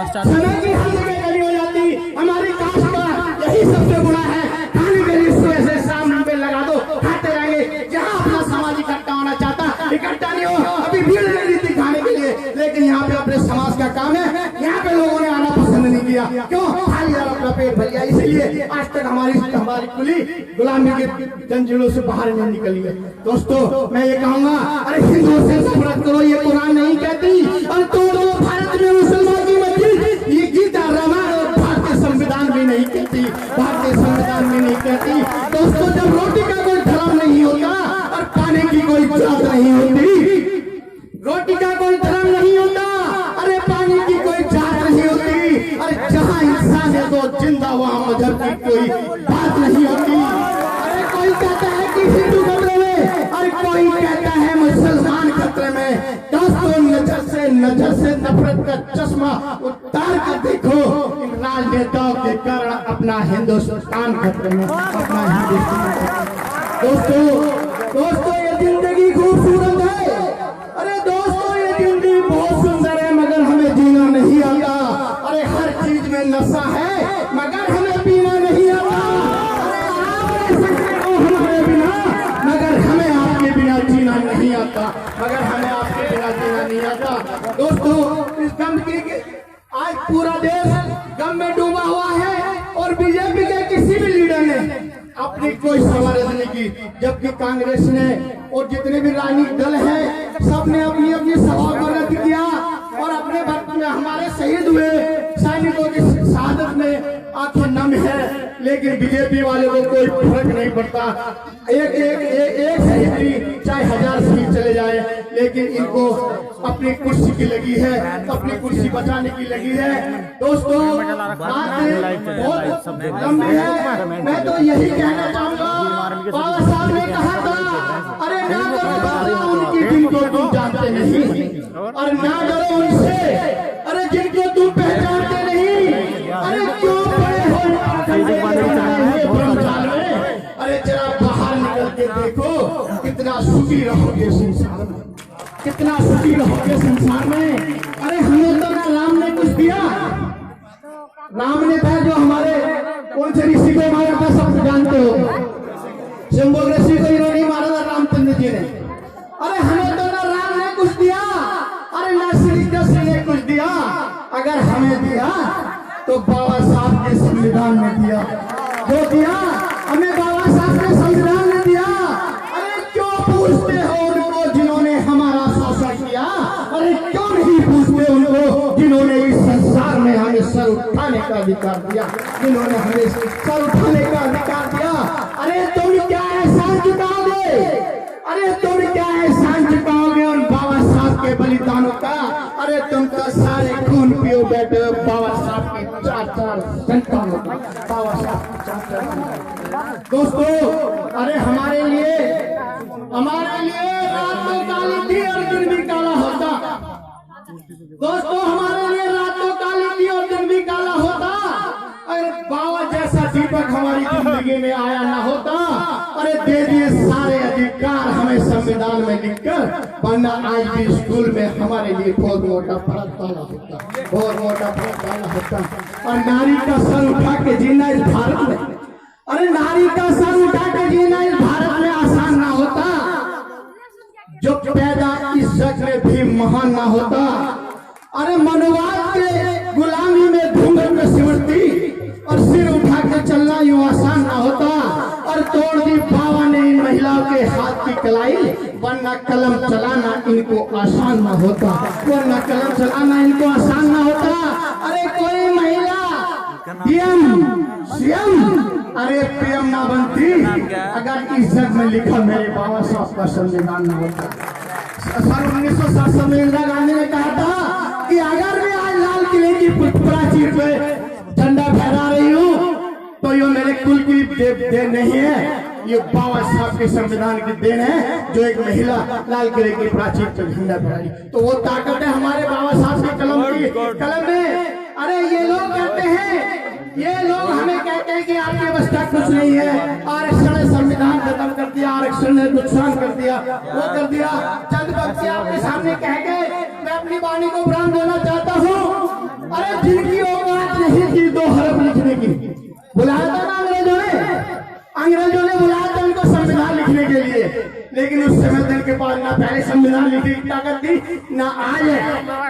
समय की हर जगह कमी हो जाती। हमारी कास्ट का यही सबसे बुरा है, खाने के लिए सुबह से शाम पे लगा दो, खाते रहेंगे। जहाँ अपना समाज इकट्ठा होना चाहता इकट्ठा नहीं हो, अभी भीड़ लगी थी खाने के लिए, लेकिन यहाँ पे अपने समाज का काम है, यहाँ पे लोगों ने आना पसंद नहीं किया। क्यों? खाली यार अपना पेट भर गया। इसलिए आज तक हमारी कुली गुलामी के जंजीरों से बाहर नहीं निकली है। दोस्तों मैं ये कहूँगा, अरे हिंदुओं से नफरत करो, ये कुरान नहीं कहती। और तोड़ो भारत में मुसलमान की मस्जिद, ये गीता रामायण और भारतीय संविधान भी नहीं कहती, भारतीय संविधान भी नहीं कहती। दोस्तों जब रोटी का कोई धर्म नहीं होता और पानी की कोई जात नहीं होती, रोटी का कोई धर्म नहीं होता, अरे पानी की कोई जात नहीं होती, अरे जहाँ इंसान है तो जिंदा वहाँ मजहब की कोई बात नहीं होती। अरे कोई कहता है कि हिंदू खतरे में, अरे कोई कहता है मुसलमान खतरे में। दोस्तों नजर से नफरत का चश्मा उतार कर देखो, इन राजनेताओं के कारण अपना हिंदुस्तान खतरे में, अपना हिंदुस्तान। दोस्तों ये जिंदगी खूबसूरत है, अरे दोस्तों ये जिंदगी बहुत सुंदर है, मगर हमें जीना नहीं आता। अरे हर चीज में नशा है, मगर हमें पीना नहीं आता। अरे आप रह सकते हो हमारे बिना, मगर हमें आपके बिना जीना नहीं आता, मगर हमें आपके बिना जीना नहीं आता। दोस्तों इस गम की आज पूरा देश गम में डूबा हुआ है और बीजेपी के किसी भी लीडर ने अपनी कोई समाधान नहीं की, जबकि कांग्रेस ने और जितने भी राजनीतिक दल हैं सबने अपनी अपनी सभा को रद्द किया और अपने वक्त में हमारे शहीद हुए सैनिकों की शहादत में आंखें नम है, लेकिन बीजेपी वाले को कोई फर्क नहीं पड़ता। एक शहीद चाहे 1000 शहीद चले जाए, लेकिन इनको अपनी कुर्सी की लगी है, अपनी कुर्सी बचाने की लगी है। दोस्तों बहुत लंबी है, मैं तो यही कहना चाहूंगा, बाबा साहब ने कहा था, अरे ना डरो उनकी जिनको तुम जानते नहीं, और ना डरो उनसे, अरे जिनको तुम पहचानते नहीं। अरे क्यों पड़े हो अरे जरा बाहर निकल के देखो, कितना सुखी रहोगे संसार में, कितना सुखी रहोगे संसार में। अरे हमें तो ना राम ने कुछ दिया, राम ने था जो हमारे कौन से ऋषि को मारा था सब जानते हो, शंभु ऋषि को इन्होंने मारा था रामचंद्र जी ने। अरे हमें तो ना राम ने कुछ दिया, अरे ना श्री कृष्ण ने कुछ दिया, अगर हमें दिया तो बाबा साहब के संविधान ने दिया, जो दिया हमें बाबा साहब के संविधान ने दिया। अरे क्यों पूछते हो उनको जिन्होंने हमारा शोषण किया, अरे क्यों नहीं पूछते उनको जिन्होंने इस संसार में हमें सर उठाने का अधिकार दिया, जिन्होंने हमें सर उठाने का अधिकार दिया। अरे तुम क्या एहसान चुकाओगे, अरे तुम क्या एहसान चुकाओगे उन बाबा साहब के बलिदानों का। अरे तुम तो सारे खून पियो बैठे बाबा साहब की 4-4 संतानों का, बाबा साहब की 4-4। दोस्तों अरे हमारे लिए रात तो काली थी और दिन भी काला होता। दोस्तों हमारे लिए रात तो काली थी और दिन भी काला होता, अरे बाबा जैसा दीपक हमारी जिंदगी में आया ना होता। अरे दे दिए सारे अधिकार हमें संविधान में लिखकर, वरना आज भी स्कूल में हमारे लिए बहुत मोटा फर्क डाला होता, बहुत मोटा फर्क डाला होता। और नारी का सर उठा के जीना इस भारत में, अरे नारी का सर उठा के जीना इस भारत में आसान ना होता, जो पैदा इस जग में भी महान ना होता। अरे मनोवाद के गुलामी में घूंघट में सिमटती और सिर उठा के चलना यूं आसान ना होता। और तोड़ दी बाबा ने इन महिलाओं के हाथ की कलाई, वरना कलम चलाना इनको आसान ना होता, वरना कलम चलाना इनको आसान ना होता। अरे कोई महिला पीएम सीएम, अरे पीएम ना बनती अगर इस जग में लिखा मेरे बाबा साहब का संविधान न होता। सन 1967 में इंदिरा गांधी ने कहा था कि अगर मैं आज लाल किले की प्राचीर पे झंडा फहरा रही हूँ तो ये मेरे कुल की देन नहीं है, ये बाबा साहब के संविधान की देन है, जो एक महिला लाल किले की प्राचीर पे झंडा फहराई। तो वो ताकत है हमारे बाबा साहब के कलम में। अरे ये लोग कहते हैं, ये लोग हमें कहते हैं कि आपके बस का कुछ नहीं है, आरक्षण ने संविधान खत्म कर दिया, आरक्षण ने नुकसान कर दिया, वो कर दिया। चंद बच्चे आपके सामने कह के मैं अपनी वाणी को विराम देना चाहता हूँ। अरे जिनके की। बुलाया था ना अंग्रेजों ने बुलाया था उनको संविधान लिखने के लिए, लेकिन उस समय तक के पास ना पहले संविधान लिखने की ताकत थी ना आज है।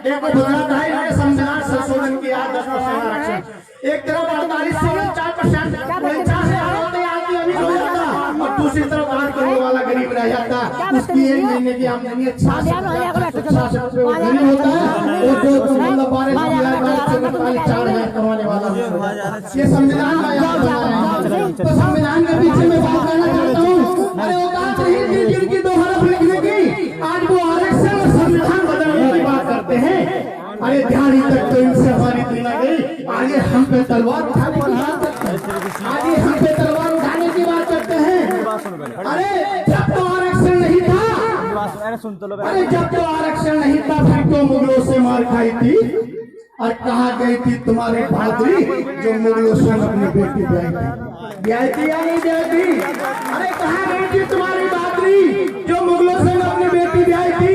देखो गुजरात हाई ने संविधान संशोधन किया 10% आरक्षण, एक तरफ 48 से 4% 49 से आदमी अमीर हो जाता और दूसरी तरफ 8 करोड़ वाला गरीब रह जाता। उसकी एक महीने की आमदनी 66 रुपए गरीब होता है, और जो मतलब 12,4 कमाने वाला। ये संविधान का याद बनाया। तो संविधान के पीछे मैं बात करना चाहता हूँ। अरे औकात नहीं जिनकी 2 हरफ लिखने की, आज वो आरक्षण और संविधान बदलने की बात करते हैं। अरे ध्यान तक तो इनसे हमारी दुनिया गई। आगे हम पे तलवार उठाने की बात करते हैं, आगे हम पे तलवार उठाने की बात करते हैं। अरे जब तो आरक्षण नहीं था, अरे जब तो आरक्षण नहीं था फिर तो मुगलों से मार खाई थी। और कहा गई थी तुम्हारी बहादुरी जो मुगलों से अपनी बेटी ब्याई थी या नहीं ब्याई थी? अरे कहा गई थी तुम्हारी बहादुरी जो मुगलों से अपनी बेटी ब्याई थी।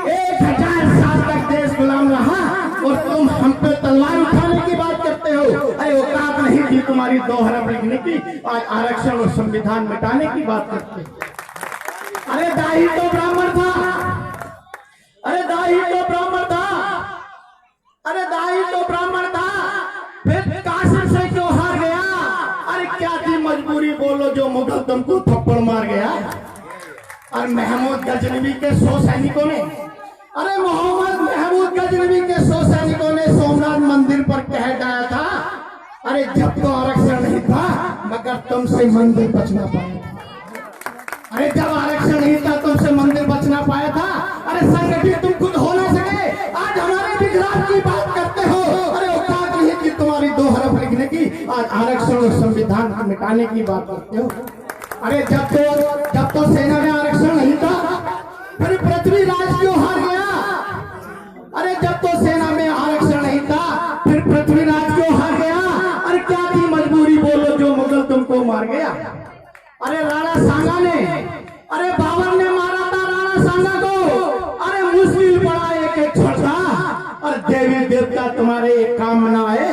1000 साल तक देश गुलाम रहा और तुम हम पे तलवार उठाने की बात करते हो। अरे औकात नहीं थी तुम्हारी 2 हरफ लिखने की, आज आरक्षण और संविधान मिटाने की बात करते। अरे दाही तो ब्राह्मण था, अरे दाही तो ब्राह्मण था, अरे दाही तो ब्राह्मण था, फिर कासिम से क्यों हार गया? अरे क्या थी मजबूरी बोलो जो मुगल तुमको थप्पड़ मार गया? और महमूद गजनवी के 100 सैनिकों ने, अरे मोहम्मद महमूद गजनवी के 100 सैनिकों ने सोमनाथ मंदिर पर कह डाला था। अरे जब तो आरक्षण नहीं था मगर तुमसे मंदिर बचना पाया था। अरे जब आरक्षण नहीं था तुमसे मंदिर बचना पाया था। अरे संगठित तुम खुद हो ना सके, आज हमारे विकास की बात करते हो। अरे औकात नहीं कि तुम्हारी 2 हरफ लिखने की, आज आरक्षण और संविधान को मिटाने की बात करते हो। अरे जब तो सेना में आरक्षण नहीं था फिर पृथ्वीराज क्यों हार गया? अरे जब तो सेना में आरक्षण नहीं था फिर पृथ्वीराज क्यों हार गया? अरे क्या थी मजबूरी बोलो जो मुगल तुमको मार गया? अरे राणा सांगा ने, अरे बाबर ने मारा था राणा सांगा को। अरे मुश्किल पड़ा एक छोटा और देवी देवता तुम्हारे काम ना आए,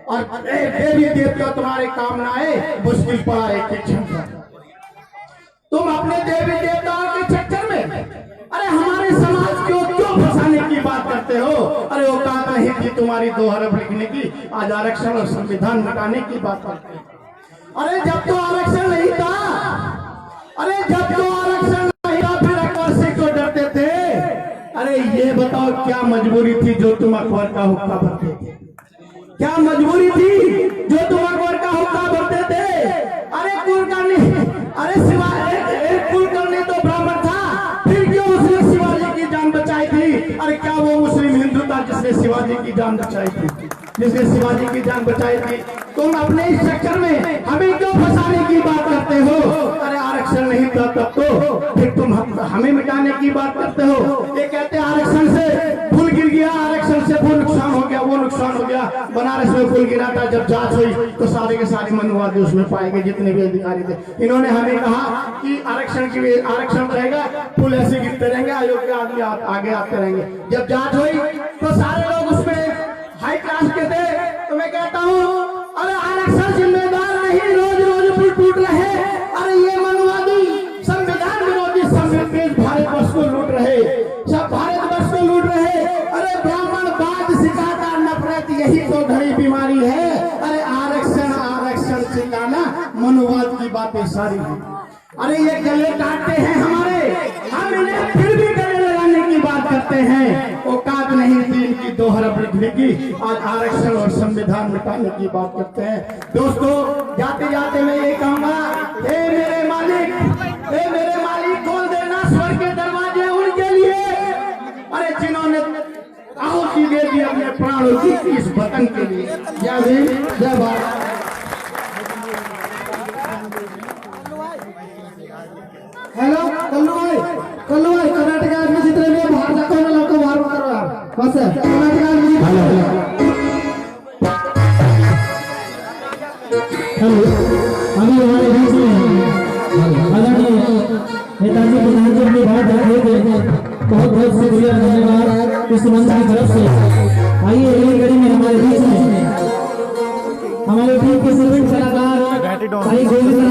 और देवी देवता तुम्हारे काम ना आए, मुश्किल पड़ा एक छोटा। तुम अपने देवी देवताओं के चक्कर में अरे हमारे समाज को क्यों फंसाने की बात करते हो? अरे औकात नहीं थी तुम्हारी 2 हरफ लिखने की, आज आरक्षण और संविधान मिटाने की बात करते हो। अरे जब तो आरक्षण नहीं था, अरे जब तो आरक्षण नहीं था फिर अकबर से क्यों डरते थे? अरे ये बताओ क्या मजबूरी थी जो तुम अकबर का हुक्का भरते थे? क्या मजबूरी थी जो तुम अकबर का हुक्का भरते थे? अरे कुलकर्णी, अरे कुलकर्णी तो ब्राह्मण था, फिर क्यों उसने शिवाजी की जान बचाई थी? अरे क्या वो मुस्लिम हिंदू था जिसने शिवाजी की जान बचाई थी, जिसने शिवाजी की जान बचाई थी? तुम अपने इस चक्कर में हमें क्यों फंसाने की बात करते हो? अरे आरक्षण नहीं था तब तो फिर तुम हमें मिटाने की बात करते हो। ये कहते आरक्षण से फूल गिर गया, आरक्षण से वो नुकसान हो गया, वो नुकसान हो गया। बनारस में फूल गिरा था, जब जांच हुई तो सारे के सारे मनुवादी उसमें पाए गए जितने भी अधिकारी थे। इन्होंने हमें कहा कि आरक्षण रहेगा, फूल ऐसे गिरते रहेंगे, आयोग के आदमी आगे आते रहेंगे। जब जांच हुई तो सारे लोग उसमें हाई क्लास के थे। तो मैं कहता हूँ अरे आरक्षण जिम्मेदार नहीं, रोज रोज पुल टूट रहे। अरे ये मनुवादी संविधान विरोधी संविधान भारतवर्ष को लूट रहे, सब भारतवर्ष को लूट रहे। अरे ब्राह्मणवाद सिखाता नफरत, यही तो घड़ी बीमारी है। अरे आरक्षण आरक्षण चिल्लाना मनुवाद की बातें सारी है। अरे ये गले काटते हैं हमारे, हम इन्हें फिर भी गले लगाने की बात करते हैं। औकात नहीं थी इनकी 2 हरफ लिखने की, आज आरक्षण और संविधान मिटाने की बात करते हैं। दोस्तों जाते जाते मैं ये कहूंगा, हे मेरे मालिक खोल देना स्वर्ग के दरवाजे उनके लिए, अरे जिन्होंने आहुति दे दी अपने प्राणों की इस वतन के लिए। जय भीम, जय भारत। हेलो कल्लू भाई कर्नाटक आदमी जितने भी बाहर जाते हैं लोग को बाहर करो यार, बस कर्नाटक आदमी। हेलो अभी हमारे बीच में आदरणीय नेताजी प्रधान जी अपनी बात रखे थे, बहुत बहुत शुक्रिया, धन्यवाद इस मंच की तरफ से। आइए अगली कड़ी में हमारे बीच में हमारे हमारे टीम के सर्वेंट कलाकार भाई गोविंद